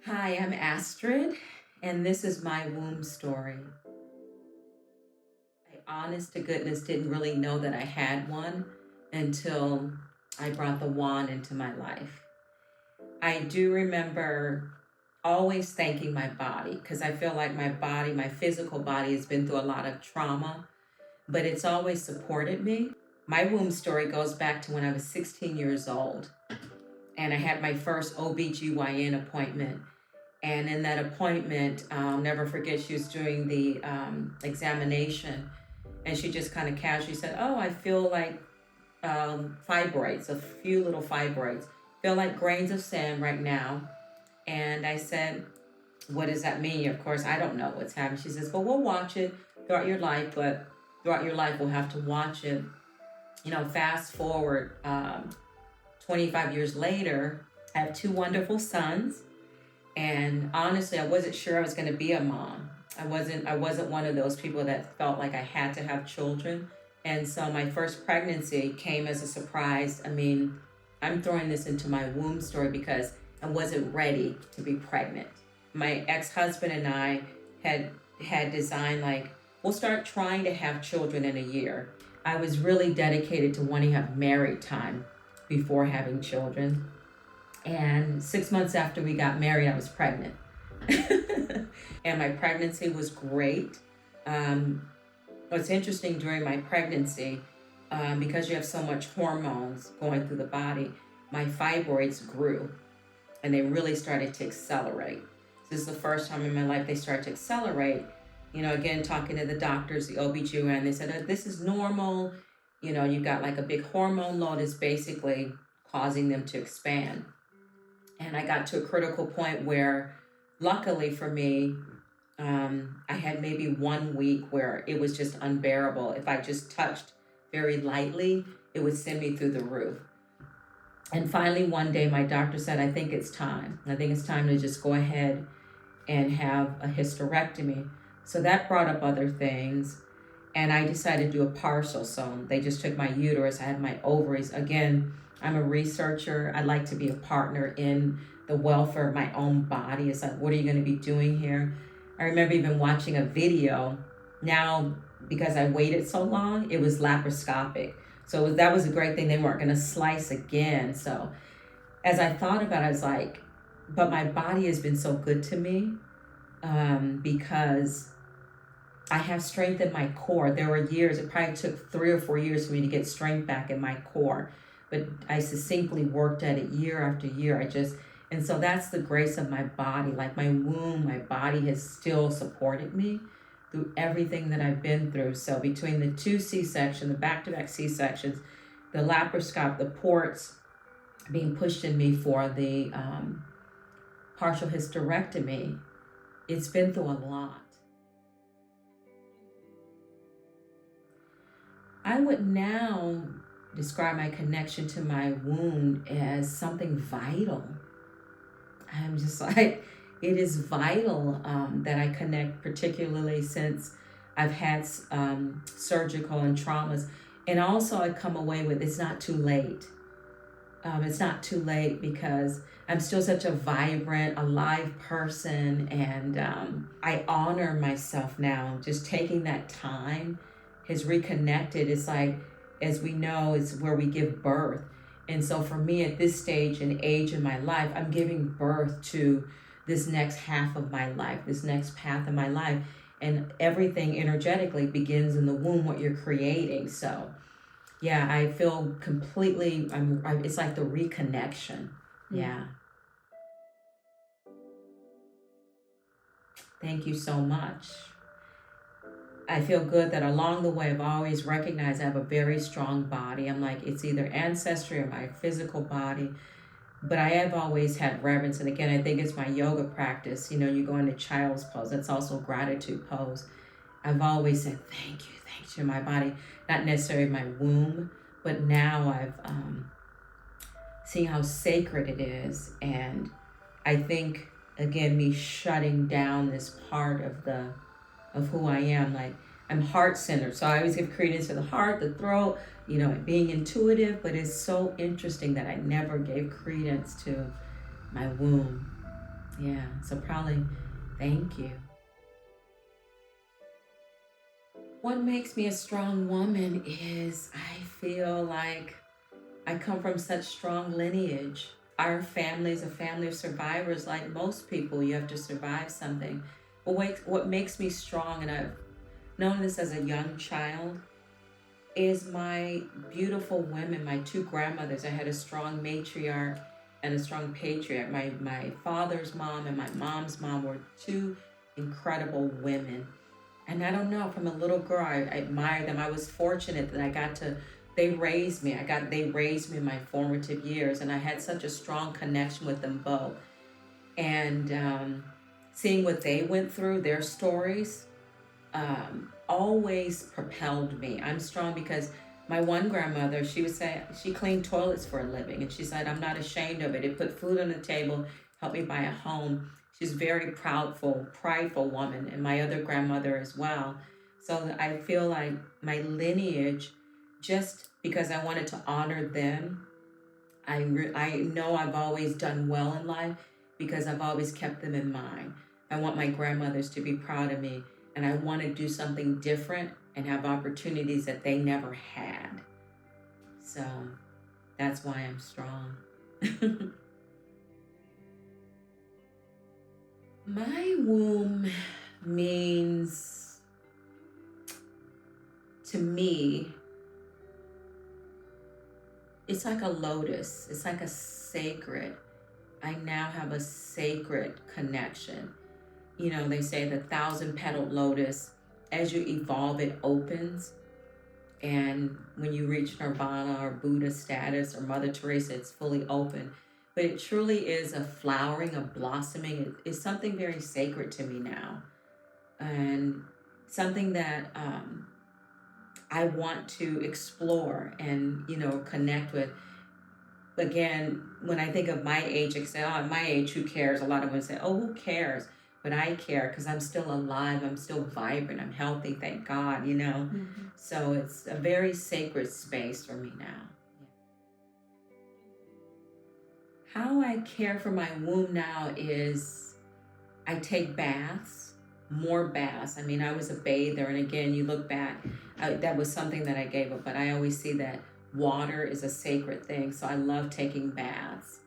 Hi, I'm Astrid, and this is my womb story. I, honest to goodness, didn't really know that I had one until I brought the wand into my life. I do remember always thanking my body because I feel like my body, my physical body, has been through a lot of trauma, but it's always supported me. My womb story goes back to when I was 16 years old, and I had my first OBGYN appointment. And in that appointment, I'll never forget, she was doing the examination, and she just kind of casually said, "Oh, I feel like fibroids, a few little fibroids. Feel like grains of sand right now." And I said, "What does that mean?" Of course, I don't know what's happening. She says, "Well, we'll watch it throughout your life, but throughout your life, we'll have to watch it." Fast forward 25 years later, I have two wonderful sons. And honestly, I wasn't sure I was going to be a mom. I wasn't one of those people that felt like I had to have children. And so my first pregnancy came as a surprise. I mean, I'm throwing this into my womb story because I wasn't ready to be pregnant. My ex-husband and I had designed, like, we'll start trying to have children in a year. I was really dedicated to wanting to have married time before having children. And 6 months after we got married, I was pregnant. And my pregnancy was great. What's interesting during my pregnancy, because you have so much hormones going through the body, my fibroids grew and they really started to accelerate. This is the first time in my life they started to accelerate. Again, talking to the doctors, the OBGYN, they said, "Oh, this is normal. You've got like a big hormone load is basically causing them to expand." And I got to a critical point where, luckily for me, I had maybe 1 week where it was just unbearable. If I just touched very lightly, it would send me through the roof. And finally, one day, my doctor said, "I think it's time. I think it's time to just go ahead and have a hysterectomy." So that brought up other things. And I decided to do a partial. So they just took my uterus. I had my ovaries. Again, I'm a researcher. I like to be a partner in the welfare of my own body. It's like, what are you going to be doing here? I remember even watching a video. Now, because I waited so long, it was laparoscopic. So that was a great thing. They weren't going to slice again. So as I thought about it, I was like, but my body has been so good to me because I have strength in my core. There were years, it probably took 3 or 4 years for me to get strength back in my core. But I succinctly worked at it year after year. And so that's the grace of my body. Like my womb, my body has still supported me through everything that I've been through. So between the two C-sections, the back-to-back C-sections, the laparoscope, the ports being pushed in me for the partial hysterectomy, it's been through a lot. I would now describe my connection to my wound as something vital. I'm just like, it is vital that I connect, particularly since I've had surgical and traumas. And also I come away with, it's not too late. It's not too late because I'm still such a vibrant, alive person. And I honor myself now. Just taking that time has reconnected. It's like, as we know, it's where we give birth. And so for me at this stage and age in my life, I'm giving birth to this next half of my life, this next path of my life. And everything energetically begins in the womb, what you're creating. So yeah, I feel completely, it's like the reconnection. Yeah. Thank you so much. I feel good that along the way, I've always recognized I have a very strong body. I'm like, it's either ancestry or my physical body. But I have always had reverence. And again, I think it's my yoga practice. You go into child's pose. That's also gratitude pose. I've always said, thank you to my body. Not necessarily my womb, but now I've seen how sacred it is. And I think, again, me shutting down this part of who I am, like I'm heart-centered. So I always give credence to the heart, the throat, being intuitive, but it's so interesting that I never gave credence to my womb. Yeah, so probably thank you. What makes me a strong woman is I feel like I come from such strong lineage. Our family is a family of survivors. Like most people, you have to survive something. But what makes me strong, and I've known this as a young child, is my beautiful women, my two grandmothers. I had a strong matriarch and a strong patriarch. My father's mom and my mom's mom were two incredible women. And I don't know, from a little girl, I admired them. I was fortunate that I got to, they raised me in my formative years, and I had such a strong connection with them both. And seeing what they went through, their stories, always propelled me. I'm strong because my one grandmother, she would say, she cleaned toilets for a living. And she said, I'm not ashamed of it. It put food on the table, helped me buy a home. She's a very prideful woman, and my other grandmother as well. So I feel like my lineage, just because I wanted to honor them, I know I've always done well in life because I've always kept them in mind. I want my grandmothers to be proud of me, and I want to do something different and have opportunities that they never had. So that's why I'm strong. My womb means, to me, it's like a lotus. It's like a sacred. I now have a sacred connection. You know, they say the 1,000-petaled lotus, as you evolve, it opens. And when you reach nirvana or Buddha status or Mother Teresa, it's fully open. But it truly is a flowering, a blossoming. It's something very sacred to me now. And something that I want to explore and, connect with. Again, when I think of my age, I say, oh, at my age, who cares? A lot of women say, oh, who cares? But I care because I'm still alive. I'm still vibrant. I'm healthy, thank God, Mm-hmm. So it's a very sacred space for me now. Yeah. How I care for my womb now is I take baths, more baths. I mean, I was a bather. And again, you look back, that was something that I gave up. But I always see that water is a sacred thing. So I love taking baths.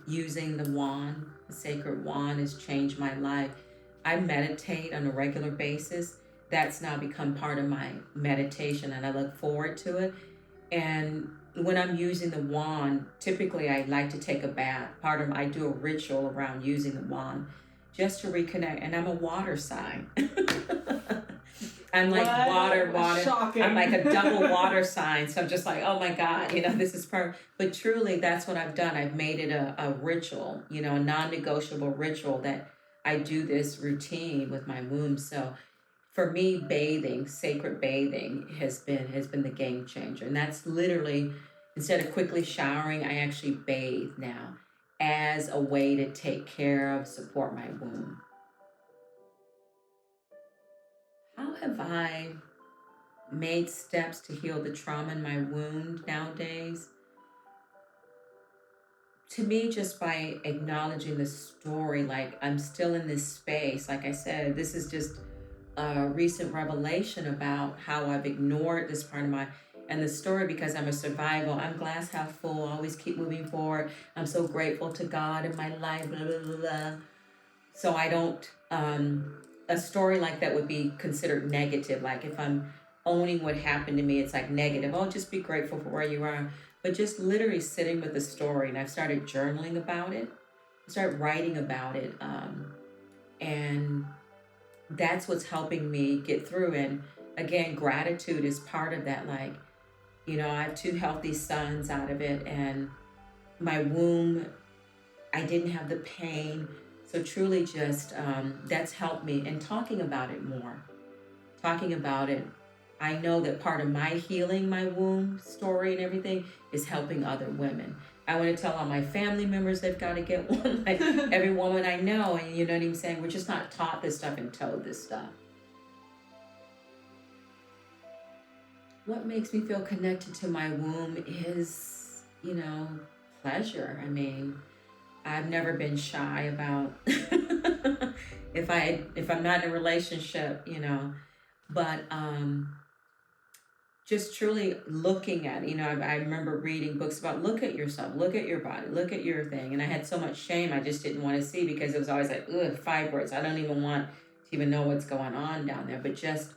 Using the wand, the sacred wand, has changed my life. I meditate on a regular basis. That's now become part of my meditation, and I look forward to it. And when I'm using the wand, typically I like to take a bath. I do a ritual around using the wand just to reconnect. And I'm a water sign. I'm like water. Shocking. I'm like a double water sign. So I'm just like, oh my God, this is perfect. But truly, that's what I've done. I've made it a ritual, a non-negotiable ritual that I do this routine with my womb. So for me, sacred bathing has been the game changer. And that's literally, instead of quickly showering, I actually bathe now as a way to take care of, support my womb. How have I made steps to heal the trauma in my wound nowadays? To me, just by acknowledging the story, like I'm still in this space. Like I said, this is just a recent revelation about how I've ignored this part of and the story, because I'm a survival. I'm glass half full, always keep moving forward. I'm so grateful to God in my life, blah, blah, blah, blah. So I don't, a story like that would be considered negative. Like if I'm owning what happened to me, it's like negative. Oh, just be grateful for where you are. But just literally sitting with the story, and I've started journaling about it. I started writing about it. And that's what's helping me get through. And again, gratitude is part of that. Like, I have 2 healthy sons out of it, and my womb, I didn't have the pain. So truly just, that's helped me. And talking about it more, I know that part of my healing, my womb story and everything, is helping other women. I want to tell all my family members they've got to get one, like every woman I know. And you know what I'm saying? We're just not taught this stuff and told this stuff. What makes me feel connected to my womb is, pleasure. I mean, I've never been shy about if I'm not in a relationship, but just truly looking at, I remember reading books about look at yourself, look at your body, look at your thing. And I had so much shame I just didn't want to see, because it was always like, ugh, fibroids. I don't even want to even know what's going on down there, but just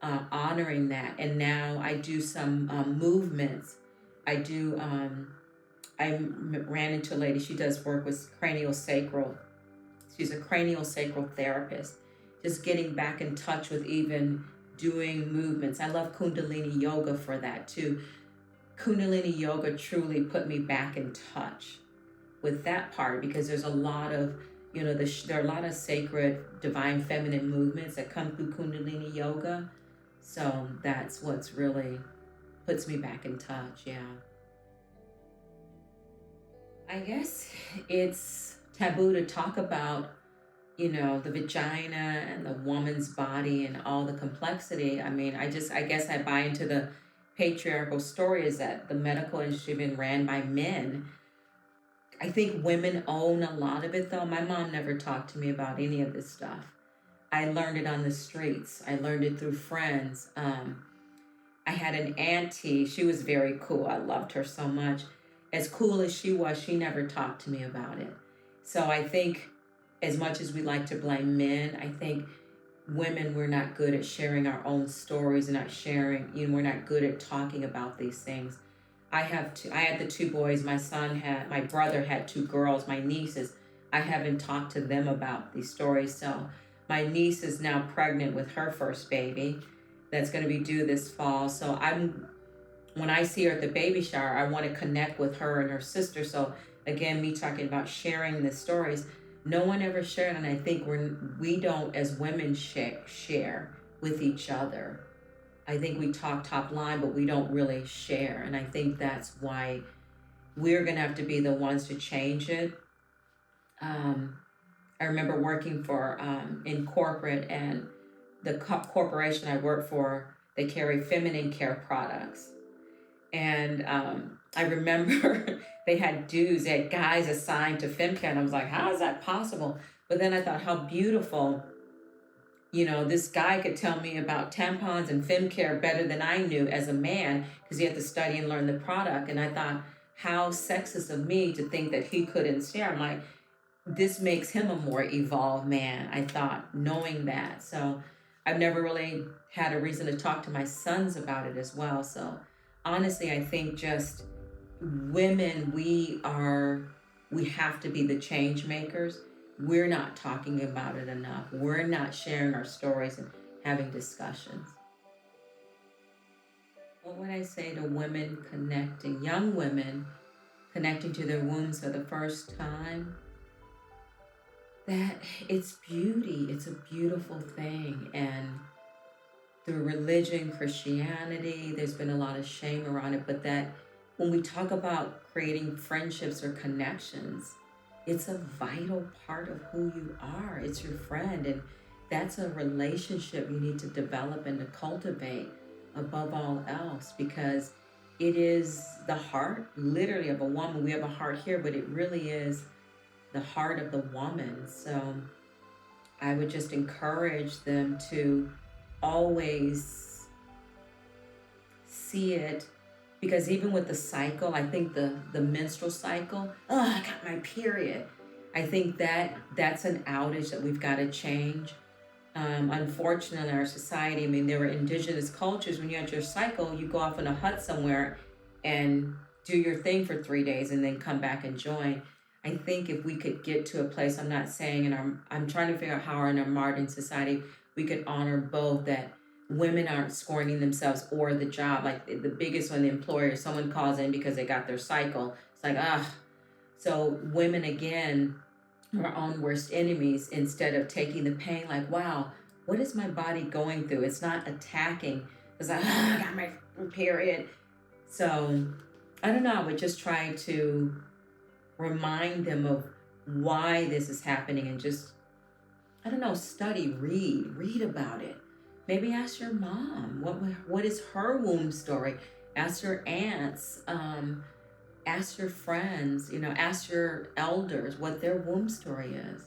honoring that. And now I do some movements. I ran into a lady, she does work with craniosacral. She's a craniosacral therapist. Just getting back in touch with even doing movements. I love Kundalini yoga for that too. Kundalini yoga truly put me back in touch with that part, because there's a lot of, there are a lot of sacred, divine feminine movements that come through Kundalini yoga. So that's what's really puts me back in touch, yeah. I guess it's taboo to talk about, the vagina and the woman's body and all the complexity. I mean, I guess I buy into the patriarchal story is that the medical industry been ran by men. I think women own a lot of it though. My mom never talked to me about any of this stuff. I learned it on the streets. I learned it through friends. I had an auntie. She was very cool. I loved her so much. As cool as she was, she never talked to me about it. So I think as much as we like to blame men, I think women, we're not good at sharing our own stories and not sharing, we're not good at talking about these things. I had the two boys. My brother had two girls, my nieces. I haven't talked to them about these stories. So my niece is now pregnant with her first baby that's going to be due this fall. So when I see her at the baby shower, I want to connect with her and her sister. So again, me talking about sharing the stories, no one ever shared, and I think we don't as women share with each other. I think we talk top line, but we don't really share, and I think that's why we're gonna have to be the ones to change it. I remember working for in corporate, and the corporation I worked for, they carry feminine care products. And I remember they had dudes, they had guys assigned to FemCare, and I was like, how is that possible? But then I thought, how beautiful, this guy could tell me about tampons and FemCare better than I knew as a man, because he had to study and learn the product. And I thought, how sexist of me to think that he couldn't share. I'm like, this makes him a more evolved man, I thought, knowing that. So I've never really had a reason to talk to my sons about it as well. So honestly, I think just women, we have to be the change makers. We're not talking about it enough. We're not sharing our stories and having discussions. What would I say to women connecting, young women connecting to their wombs for the first time? That it's beauty. It's a beautiful thing. And through religion, Christianity, there's been a lot of shame around it, but that when we talk about creating friendships or connections, it's a vital part of who you are. It's your friend, and that's a relationship you need to develop and to cultivate above all else, because it is the heart, literally, of a woman. We have a heart here, but it really is the heart of the woman. So I would just encourage them to always see it, because even with the cycle, I think the menstrual cycle, I got my period. I think that's an outage that we've got to change. Unfortunately, in our society, I mean, there were indigenous cultures, when you had your cycle, you go off in a hut somewhere and do your thing for 3 days and then come back and join. I think if we could get to a place, I'm not saying I'm trying to figure out how in our modern society we could honor both, that women aren't scorning themselves or the job. Like the biggest one, the employer, someone calls in because they got their cycle. It's like, So women, again, are our own worst enemies, instead of taking the pain, like, wow, what is my body going through? It's not attacking. It's like, I got my period. So I don't know, I would just try to remind them of why this is happening, and just, I don't know, study, read about it. Maybe ask your mom, what is her womb story? Ask your aunts. Ask your friends, ask your elders what their womb story is.